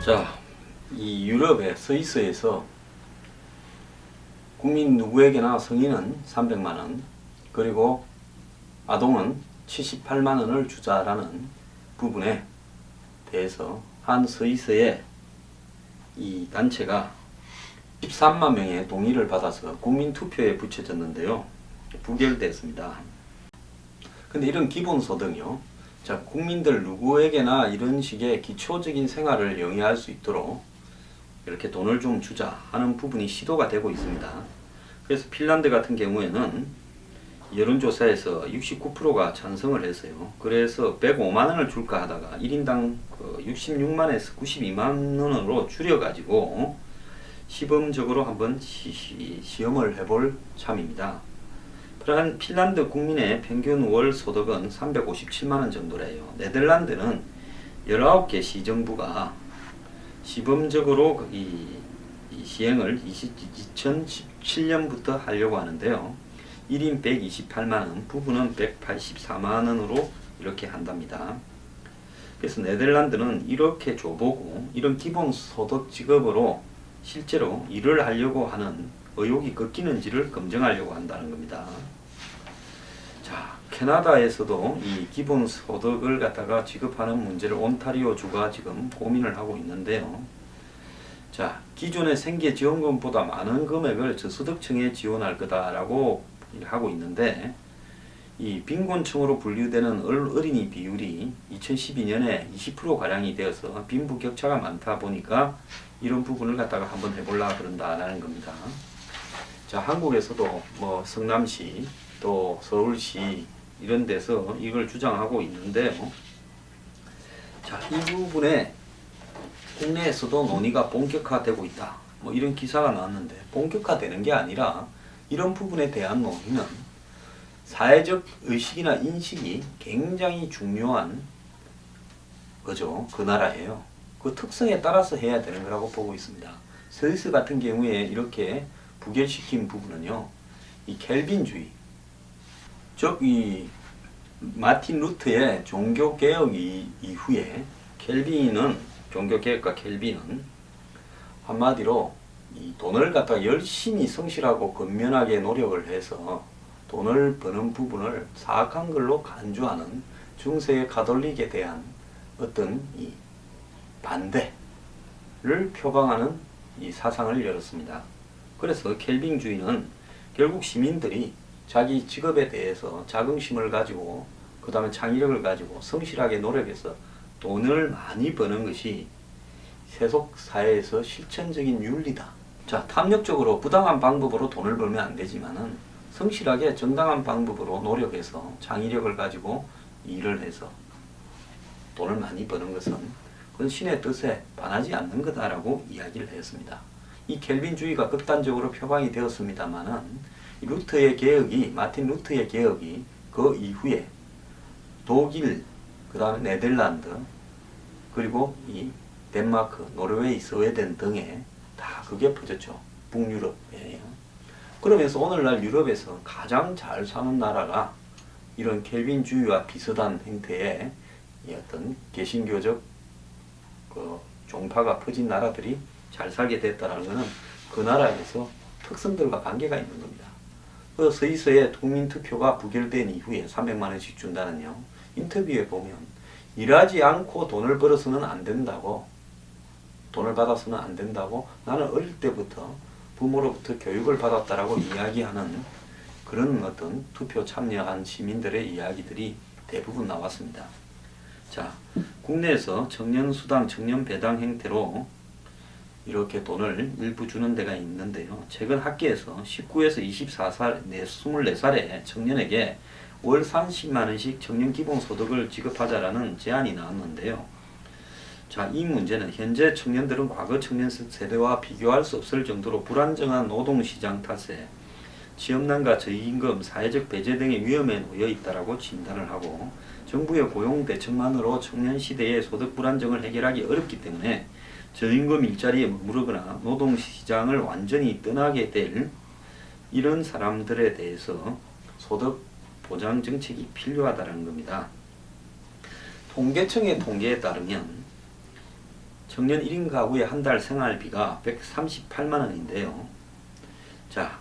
자, 이 유럽의 스위스에서 국민 누구에게나 성인은 300만원, 그리고 아동은 78만원을 주자라는 부분에 대해서 한 스위스의 이 단체가 13만 명의 동의를 받아서 국민투표에 붙여졌는데요. 부결됐습니다. 근데 이런 기본소득이요. 자, 국민들 누구에게나 이런 식의 기초적인 생활을 영위할 수 있도록 이렇게 돈을 좀 주자 하는 부분이 시도가 되고 있습니다. 그래서 핀란드 같은 경우에는 여론조사에서 69%가 찬성을 했어요. 그래서 105만원을 줄까 하다가 1인당 66만에서 92만원으로 줄여가지고 시범적으로 한번 시험을 해볼 참입니다. 핀란드 국민의 평균 월 소득은 357만원 정도래요. 네덜란드는 19개 시정부가 시범적으로 이 시행을 2017년부터 하려고 하는데요. 1인 128만원, 부부는 184만원으로 이렇게 한답니다. 그래서 네덜란드는 이렇게 줘보고 이런 기본소득 직업으로 실제로 일을 하려고 하는 의욕이 꺾이는지를 검증하려고 한다는 겁니다. 자, 캐나다에서도 이 기본소득을 갖다가 지급하는 문제를 온타리오주가 지금 고민을 하고 있는데요. 자, 기존의 생계지원금보다 많은 금액을 저소득층에 지원할 거다라고 하고 있는데, 이 빈곤층으로 분류되는 어린이 비율이 2012년에 20%가량이 되어서 빈부격차가 많다 보니까 이런 부분을 갖다가 한번 해보려고 그런다라는 겁니다. 자, 한국에서도 뭐 성남시 또 서울시 이런 데서 이걸 주장하고 있는데요. 자, 이 부분에 국내에서도 논의가 본격화되고 있다. 뭐 이런 기사가 나왔는데, 본격화되는 게 아니라 이런 부분에 대한 논의는 사회적 의식이나 인식이 굉장히 중요한 거죠. 그 나라예요. 그 특성에 따라서 해야 되는 거라고 보고 있습니다. 스위스 같은 경우에 이렇게 부결시킨 부분은요, 이 켈빈주의, 즉 이 마틴 루터의 종교개혁 이후에 켈빈은, 종교개혁가 켈빈은 한마디로 이 돈을 갖다 열심히 성실하고 근면하게 노력을 해서 돈을 버는 부분을 사악한 걸로 간주하는 중세의 가톨릭에 대한 어떤 이 반대를 표방하는 이 사상을 열었습니다. 그래서 켈빈주의는 결국 시민들이 자기 직업에 대해서 자긍심을 가지고 그 다음에 창의력을 가지고 성실하게 노력해서 돈을 많이 버는 것이 세속사회에서 실천적인 윤리다. 자, 탐욕적으로 부당한 방법으로 돈을 벌면 안 되지만은 성실하게 정당한 방법으로 노력해서 창의력을 가지고 일을 해서 돈을 많이 버는 것은 그건 신의 뜻에 반하지 않는 거다라고 이야기를 했습니다. 이 켈빈주의가 극단적으로 표방이 되었습니다만은 루터의 개혁이, 마틴 루터의 개혁이 그 이후에 독일, 그 다음에 네덜란드, 그리고 이 덴마크, 노르웨이, 스웨덴 등에 다 그게 퍼졌죠. 북유럽에. 그러면서 오늘날 유럽에서 가장 잘 사는 나라가 이런 켈빈주의와 비슷한 형태의 어떤 개신교적 그 종파가 퍼진 나라들이 잘 살게 됐다는 것은 그 나라에서 특성들과 관계가 있는 겁니다. 그 스위스의 국민투표가 부결된 이후에 300만원씩 준다는요. 인터뷰에 보면 일하지 않고 돈을 벌어서는 안 된다고, 돈을 받아서는 안 된다고, 나는 어릴 때부터 부모로부터 교육을 받았다라고 이야기하는 그런 어떤 투표 참여한 시민들의 이야기들이 대부분 나왔습니다. 자, 국내에서 청년수당, 청년배당 형태로 이렇게 돈을 일부 주는 데가 있는데요. 최근 학계에서 19에서 24살, 24살의 청년에게 월 30만원씩 청년기본소득을 지급하자라는 제안이 나왔는데요. 자, 이 문제는 현재 청년들은 과거 청년 세대와 비교할 수 없을 정도로 불안정한 노동시장 탓에 취업난과 저임금, 사회적 배제 등의 위험에 놓여 있다라고 진단을 하고, 정부의 고용 대책만으로 청년 시대의 소득 불안정을 해결하기 어렵기 때문에 저임금 일자리에 머무르거나 노동시장을 완전히 떠나게 될 이런 사람들에 대해서 소득 보장 정책이 필요하다는 겁니다. 통계청의 통계에 따르면 청년 1인 가구의 한 달 생활비가 138만 원인데요. 자,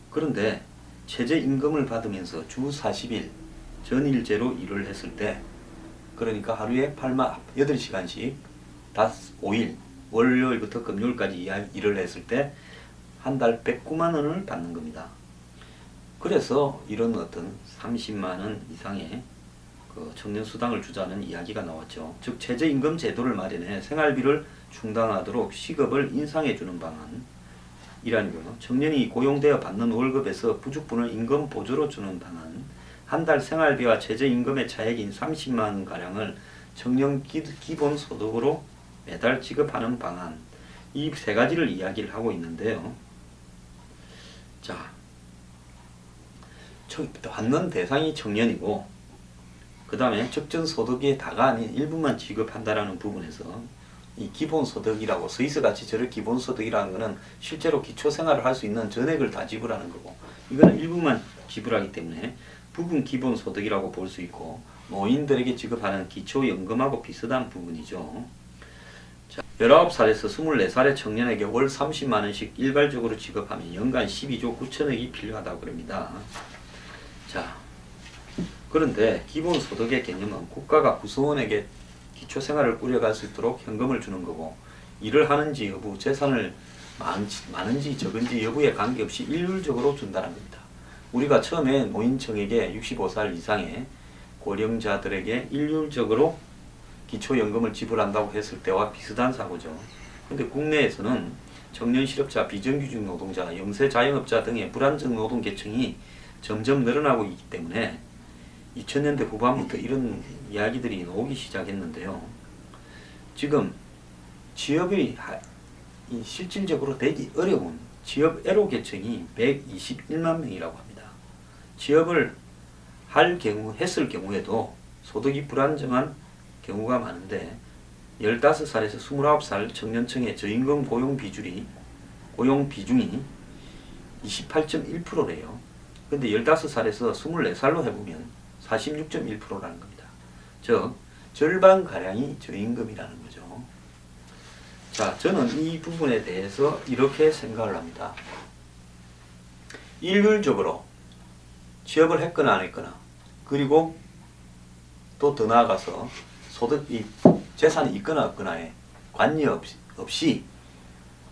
그런데 최저임금을 받으면서 주 40일 전일제로 일을 했을 때, 그러니까 하루에 8시간씩 5일, 월요일부터 금요일까지 일을 했을 때 한 달 109만 원을 받는 겁니다. 그래서 이런 어떤 30만 원 이상의 그 청년수당을 주자는 이야기가 나왔죠. 즉 최저임금 제도를 마련해 생활비를 충당하도록 시급을 인상해주는 방안이라는 거요. 청년이 고용되어 받는 월급에서 부족분을 임금 보조로 주는 방안, 한 달 생활비와 최저임금의 차액인 30만 원가량을 청년 기본소득으로 매달 지급하는 방안, 이 세 가지를 이야기를 하고 있는데요. 자, 받는 대상이 청년이고, 그 다음에 적정소득의 다가 아닌 일부만 지급한다라는 부분에서 이 기본소득이라고 스위스같이 저를 기본소득이라는 것은 실제로 기초생활을 할 수 있는 전액을 다 지불하는 거고, 이거는 일부만 지불하기 때문에 부분 기본소득이라고 볼 수 있고, 노인들에게 지급하는 기초연금하고 비슷한 부분이죠. 자, 19살에서 24살의 청년에게 월 30만원씩 일괄적으로 지급하면 연간 12조 9천억이 필요하다고 그럽니다. 자, 그런데 기본소득의 개념은 국가가 구성원에게 기초생활을 꾸려갈 수 있도록 현금을 주는 거고, 일을 하는지 여부, 재산을 많은지 적은지 여부에 관계없이 일률적으로 준다는 겁니다. 우리가 처음에 노인청에게 65살 이상의 고령자들에게 일률적으로 기초연금을 지불한다고 했을 때와 비슷한 사고죠. 그런데 국내에서는 청년 실업자, 비정규직 노동자, 영세 자영업자 등의 불안정 노동 계층이 점점 늘어나고 있기 때문에 2000년대 후반부터 이런 이야기들이 나오기 시작했는데요. 지금 취업이 실질적으로 되기 어려운 취업 애로 계층이 121만 명이라고 합니다. 취업을 했을 경우에도 소득이 불안정한 경우가 많은데, 15살에서 29살 청년층의 저임금 고용 비중이 28.1%래요. 근데 15살에서 24살로 해보면 46.1%라는 겁니다. 즉 절반가량이 저임금이라는 거죠. 자, 저는 이 부분에 대해서 이렇게 생각을 합니다. 일률적으로 취업을 했거나 안 했거나, 그리고 또 더 나아가서 소득이 재산이 있거나 없거나에 관여없이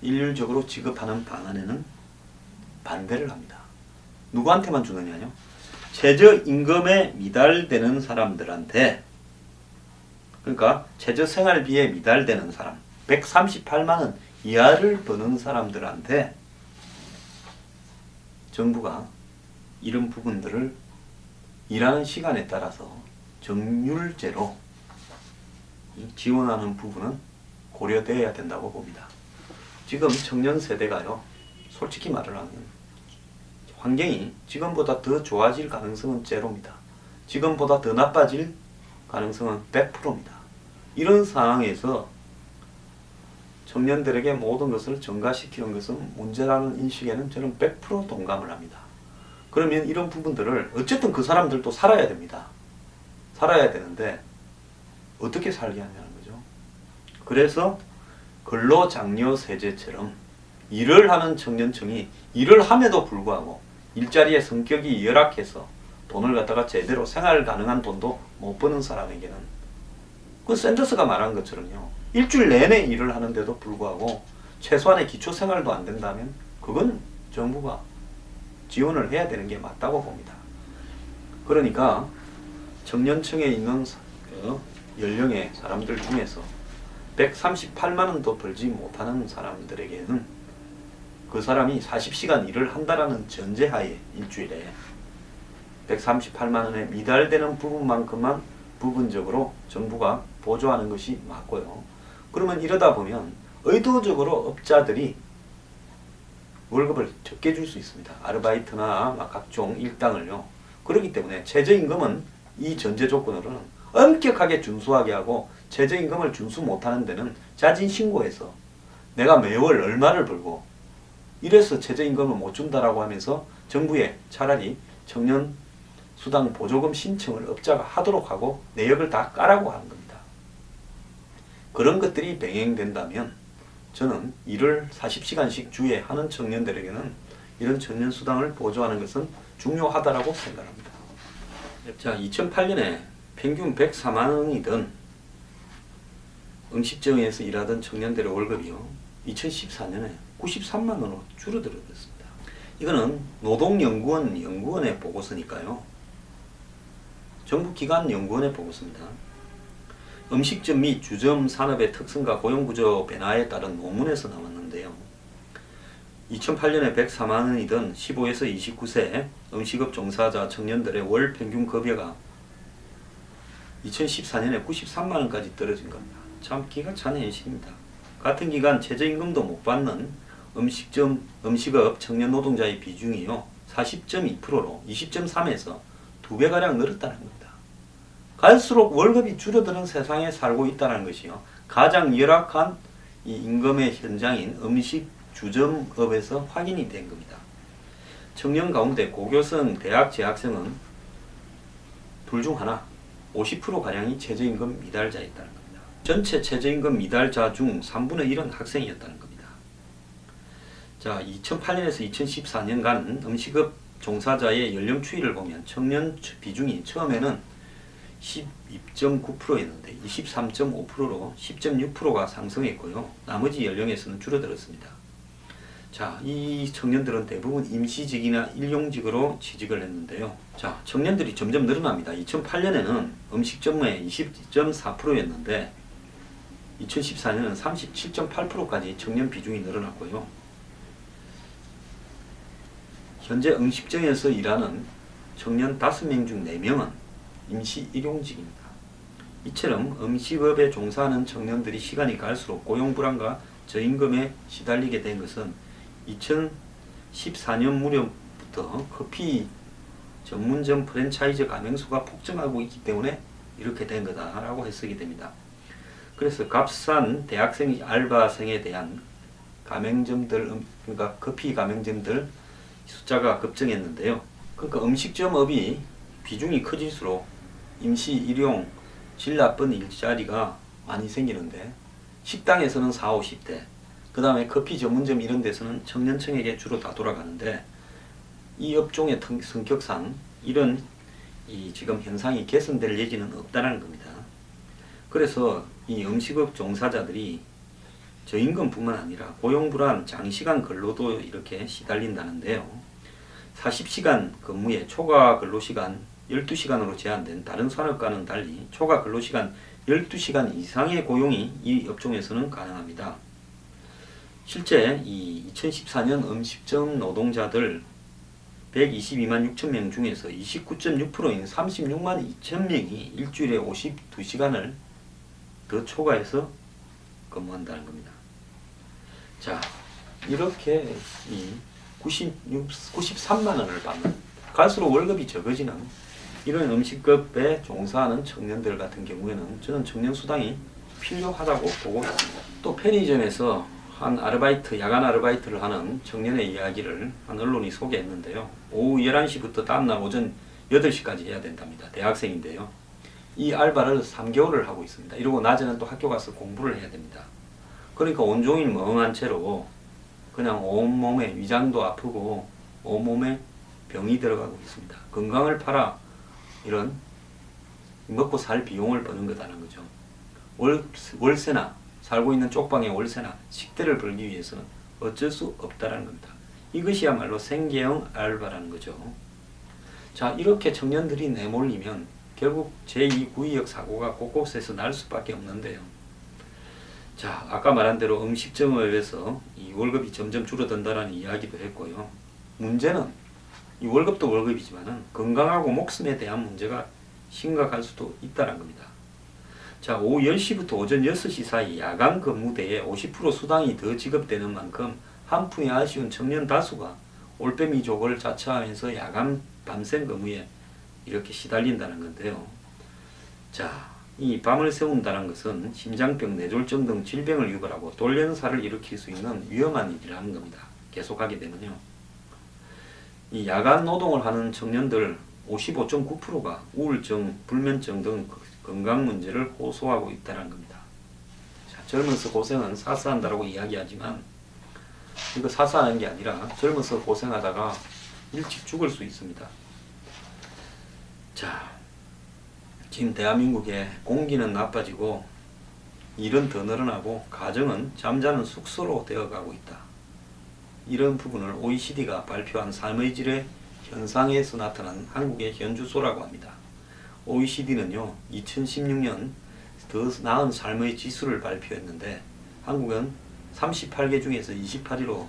일률적으로 지급하는 방안에는 반대를 합니다. 누구한테만 주느냐요? 최저임금에 미달되는 사람들한테, 그러니까 최저생활비에 미달되는 사람, 138만원 이하를 버는 사람들한테 정부가 이런 부분들을 일하는 시간에 따라서 정률제로 지원하는 부분은 고려되어야 된다고 봅니다. 지금 청년 세대가요, 솔직히 말을 하면 환경이 지금보다 더 좋아질 가능성은 제로입니다. 지금보다 더 나빠질 가능성은 100%입니다. 이런 상황에서 청년들에게 모든 것을 전가시키는 것은 문제라는 인식에는 저는 100% 동감을 합니다. 그러면 이런 부분들을 어쨌든 그 사람들도 살아야 됩니다. 살아야 되는데 어떻게 살게 하냐는 거죠. 그래서 근로장려세제처럼 일을 하는 청년층이 일을 함에도 불구하고 일자리의 성격이 열악해서 돈을 갖다가 제대로 생활 가능한 돈도 못 버는 사람에게는, 그 샌더스가 말한 것처럼요, 일주일 내내 일을 하는데도 불구하고 최소한의 기초생활도 안 된다면 그건 정부가 지원을 해야 되는 게 맞다고 봅니다. 그러니까 청년층에 있는 연령의 사람들 중에서 138만원도 벌지 못하는 사람들에게는 그 사람이 40시간 일을 한다라는 전제하에 일주일에 138만원에 미달되는 부분만큼만 부분적으로 정부가 보조하는 것이 맞고요. 그러면 이러다 보면 의도적으로 업자들이 월급을 적게 줄 수 있습니다. 아르바이트나 각종 일당을요. 그렇기 때문에 최저임금은 이 전제 조건으로는 엄격하게 준수하게 하고, 최저임금을 준수 못하는 데는 자진신고해서 내가 매월 얼마를 벌고 이래서 최저임금을 못 준다라고 하면서 정부에 차라리 청년 수당 보조금 신청을 업자가 하도록 하고 내역을 다 까라고 하는 겁니다. 그런 것들이 병행된다면 저는 일을 40시간씩 주에 하는 청년들에게는 이런 청년수당을 보조하는 것은 중요하다고 생각합니다. 자, 2008년에 평균 104만 원이던 음식점에서 일하던 청년들의 월급이요, 2014년에 93만 원으로 줄어들었습니다. 이거는 노동연구원 연구원의 보고서니까요. 정부기관 연구원의 보고서입니다. 음식점 및 주점 산업의 특성과 고용구조 변화에 따른 논문에서 나왔는데요. 2008년에 104만 원이던 15에서 29세 음식업 종사자 청년들의 월 평균 급여가 2014년에 93만 원까지 떨어진 겁니다. 참 기가 찬 현실입니다. 같은 기간 최저임금도 못 받는 음식업 청년 노동자의 비중이요, 40.2%로 20.3에서 2배가량 늘었다는 겁니다. 갈수록 월급이 줄어드는 세상에 살고 있다는 것이요, 가장 열악한 이 임금의 현장인 음식 주점업에서 확인이 된 겁니다. 청년 가운데 고교생, 대학 재학생은 둘 중 하나, 50%가량이 최저임금 미달자였다는 겁니다. 전체 최저임금 미달자 중 3분의 1은 학생이었다는 겁니다. 자, 2008년에서 2014년간 음식업 종사자의 연령 추이를 보면 청년 비중이 처음에는 12.9%였는데 23.5%로 10.6%가 상승했고요. 나머지 연령에서는 줄어들었습니다. 자, 이 청년들은 대부분 임시직이나 일용직으로 취직을 했는데요. 자, 청년들이 점점 늘어납니다. 2008년에는 음식점의 20.4%였는데 2014년은 37.8%까지 청년 비중이 늘어났고요. 현재 음식점에서 일하는 청년 5명 중 4명은 임시 일용직입니다. 이처럼 음식업에 종사하는 청년들이 시간이 갈수록 고용불안과 저임금에 시달리게 된 것은 2014년 무렵부터 커피 전문점 프랜차이즈 가맹수가 폭증하고 있기 때문에 이렇게 된 거다라고 해석이 됩니다. 그래서 값싼 대학생 알바생에 대한 가맹점들, 그러니까 커피 가맹점들 숫자가 급증했는데요. 그러니까 음식점업이 비중이 커질수록 임시 일용 질 나쁜 일자리가 많이 생기는데, 식당에서는 40, 50대, 그 다음에 커피 전문점 이런 데서는 청년층에게 주로 다 돌아가는데, 이 업종의 성격상 이런 지금 현상이 개선될 얘기는 없다는 겁니다. 그래서 이 음식업 종사자들이 저임금뿐만 아니라 고용불안, 장시간 근로도 이렇게 시달린다는데요. 40시간 근무에 초과 근로시간 12시간으로 제한된 다른 산업과는 달리 초과 근로시간 12시간 이상의 고용이 이 업종에서는 가능합니다. 실제 이 2014년 음식점 노동자들 122만 6천 명 중에서 29.6%인 36만 2천 명이 일주일에 52시간을 더 초과해서 근무한다는 겁니다. 자, 이렇게 이 93만 원을 받는, 갈수록 월급이 적어지는 이런 음식업에 종사하는 청년들 같은 경우에는 저는 청년수당이 필요하다고 보고 있습니다. 또 편의점에서 한 아르바이트, 야간 아르바이트를 하는 청년의 이야기를 한 언론이 소개했는데요. 오후 11시부터 다음날 오전 8시까지 해야 된답니다. 대학생인데요. 이 알바를 3개월을 하고 있습니다. 이러고 낮에는 또 학교 가서 공부를 해야 됩니다. 그러니까 온종일 멍한 채로 그냥 온몸에 위장도 아프고 온몸에 병이 들어가고 있습니다. 건강을 팔아 이런 먹고 살 비용을 버는 거다는 거죠. 월세나 살고 있는 쪽방의 월세나 식대를 벌기 위해서는 어쩔 수 없다는 겁니다. 이것이야말로 생계형 알바라는 거죠. 자, 이렇게 청년들이 내몰리면 결국 제2구의역 사고가 곳곳에서 날 수밖에 없는데요. 자, 아까 말한 대로 음식점업에서 이 월급이 점점 줄어든다는 이야기도 했고요. 문제는 이 월급도 월급이지만은 건강하고 목숨에 대한 문제가 심각할 수도 있다는 겁니다. 자, 오후 10시부터 오전 6시 사이 야간 근무대에 50% 수당이 더 지급되는 만큼 한푼이 아쉬운 청년 다수가 올빼미족을 자처하면서 야간 밤샘 근무에 이렇게 시달린다는 건데요. 자, 이 밤을 새운다는 것은 심장병, 뇌졸중 등 질병을 유발하고 돌연사를 일으킬 수 있는 위험한 일이라는 겁니다. 계속하게 되면요. 이 야간 노동을 하는 청년들 55.9%가 우울증, 불면증 등 건강 문제를 호소하고 있다는 겁니다. 젊어서 고생은 사사한다라고 이야기하지만 이거 사사하는 게 아니라 젊어서 고생하다가 일찍 죽을 수 있습니다. 자, 지금 대한민국의 공기는 나빠지고 일은 더 늘어나고 가정은 잠자는 숙소로 되어가고 있다. 이런 부분을 OECD가 발표한 삶의 질의 현상에서 나타난 한국의 현주소라고 합니다. OECD는요 2016년 더 나은 삶의 지수를 발표했는데 한국은 38개 중에서 28위로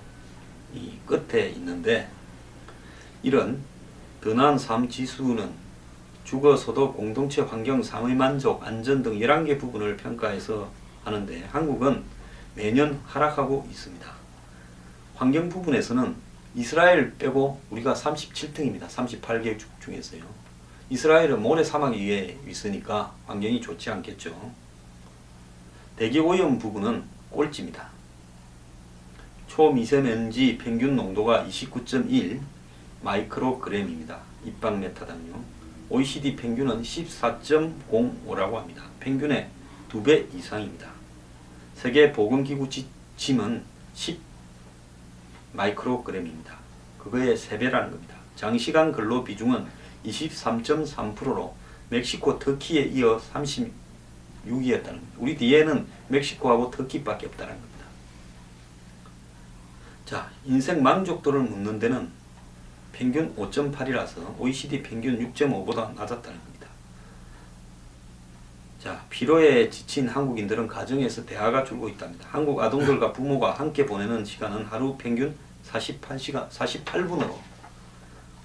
이 끝에 있는데, 이런 더 나은 삶 지수는 주거, 소득, 공동체 환경, 사회 만족, 안전 등 11개 부분을 평가해서 하는데 한국은 매년 하락하고 있습니다. 환경 부분에서는 이스라엘 빼고 우리가 37등입니다. 38개 중에서요. 이스라엘은 모래 사막 위에 있으니까 환경이 좋지 않겠죠. 대기오염 부분은 꼴찌입니다. 초미세먼지 평균 농도가 29.1 마이크로그램입니다. 입방메타당요. OECD 평균은 14.05라고 합니다. 평균의 2배 이상입니다. 세계보건기구 지침은 10 마이크로그램입니다. 그거의 3배라는 겁니다. 장시간 근로 비중은 23.3%로 멕시코, 터키에 이어 36위였다는 겁니다. 우리 뒤에는 멕시코하고 터키밖에 없다는 겁니다. 자, 인생 만족도를 묻는 데는 평균 5.8이라서 OECD 평균 6.5보다 낮았다는 겁니다. 자, 피로에 지친 한국인들은 가정에서 대화가 줄고 있답니다. 한국 아동들과 부모가 함께 보내는 시간은 하루 평균 48분으로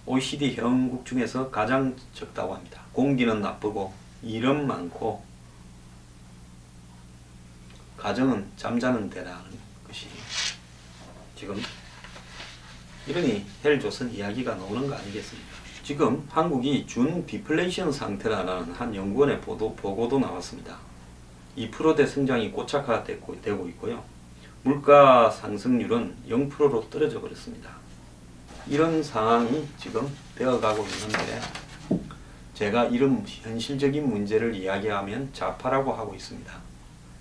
OECD 회원국 중에서 가장 적다고 합니다. 공기는 나쁘고 일은 많고 가정은 잠자는 데라는 것이 지금 이러니 헬조선 이야기가 나오는 거 아니겠습니까? 지금 한국이 준 디플레이션 상태라는 한 연구원의 보고도 나왔습니다. 2%대 성장이 고착화되고 있고요. 물가 상승률은 0%로 떨어져 버렸습니다. 이런 상황이 지금 되어가고 있는데 제가 이런 현실적인 문제를 이야기하면 좌파라고 하고 있습니다.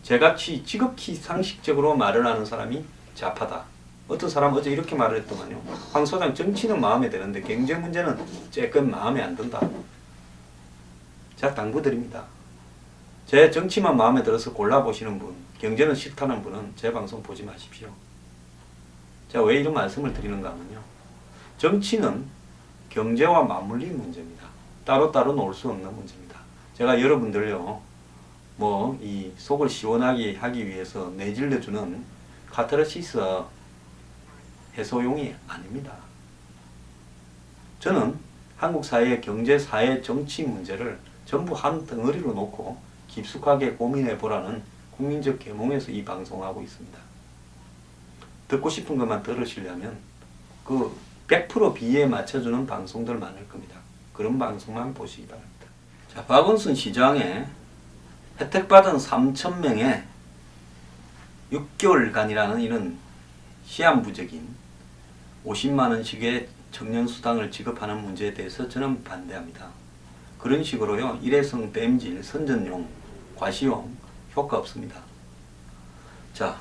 제같이 지극히 상식적으로 말을 하는 사람이 좌파다. 어떤 사람 어제 이렇게 말을 했더만요. 황 소장, 정치는 마음에 드는데 경제 문제는 조금 마음에 안 든다. 제가 당부드립니다. 제 정치만 마음에 들어서 골라보시는 분, 경제는 싫다는 분은 제 방송 보지 마십시오. 제가 왜 이런 말씀을 드리는가 하면요. 정치는 경제와 맞물린 문제입니다. 따로따로 놓을 수 없는 문제입니다. 제가 여러분들요, 이 속을 시원하게 하기 위해서 내질러주는 카타르시스 해소용이 아닙니다. 저는 한국 사회의 경제, 사회, 정치 문제를 전부 한 덩어리로 놓고 깊숙하게 고민해 보라는 국민적 계몽에서 이 방송을 하고 있습니다. 듣고 싶은 것만 들으시려면 그 100% 비에 맞춰주는 방송들 많을 겁니다. 그런 방송만 보시기 바랍니다. 자, 박원순 시장의 혜택받은 3,000명의 6개월간이라는 이런 시한부적인 50만원씩의 청년수당을 지급하는 문제에 대해서 저는 반대합니다. 그런 식으로요, 일회성 땜질, 선전용, 과시용 효과 없습니다. 자,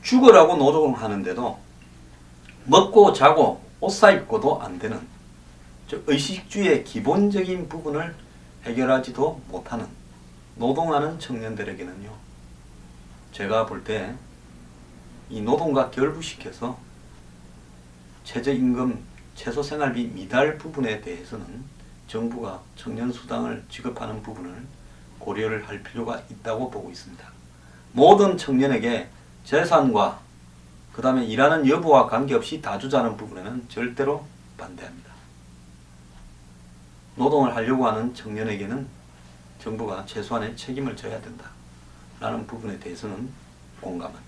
죽으라고 노동하는데도 먹고 자고 옷 사입고도 안 되는 의식주의 기본적인 부분을 해결하지도 못하는 노동하는 청년들에게는요, 제가 볼 때 이 노동과 결부시켜서 최저임금, 최소생활비 미달 부분에 대해서는 정부가 청년수당을 지급하는 부분을 고려를 할 필요가 있다고 보고 있습니다. 모든 청년에게 재산과 그 다음에 일하는 여부와 관계없이 다 주자는 부분에는 절대로 반대합니다. 노동을 하려고 하는 청년에게는 정부가 최소한의 책임을 져야 된다 라는 부분에 대해서는 공감합니다.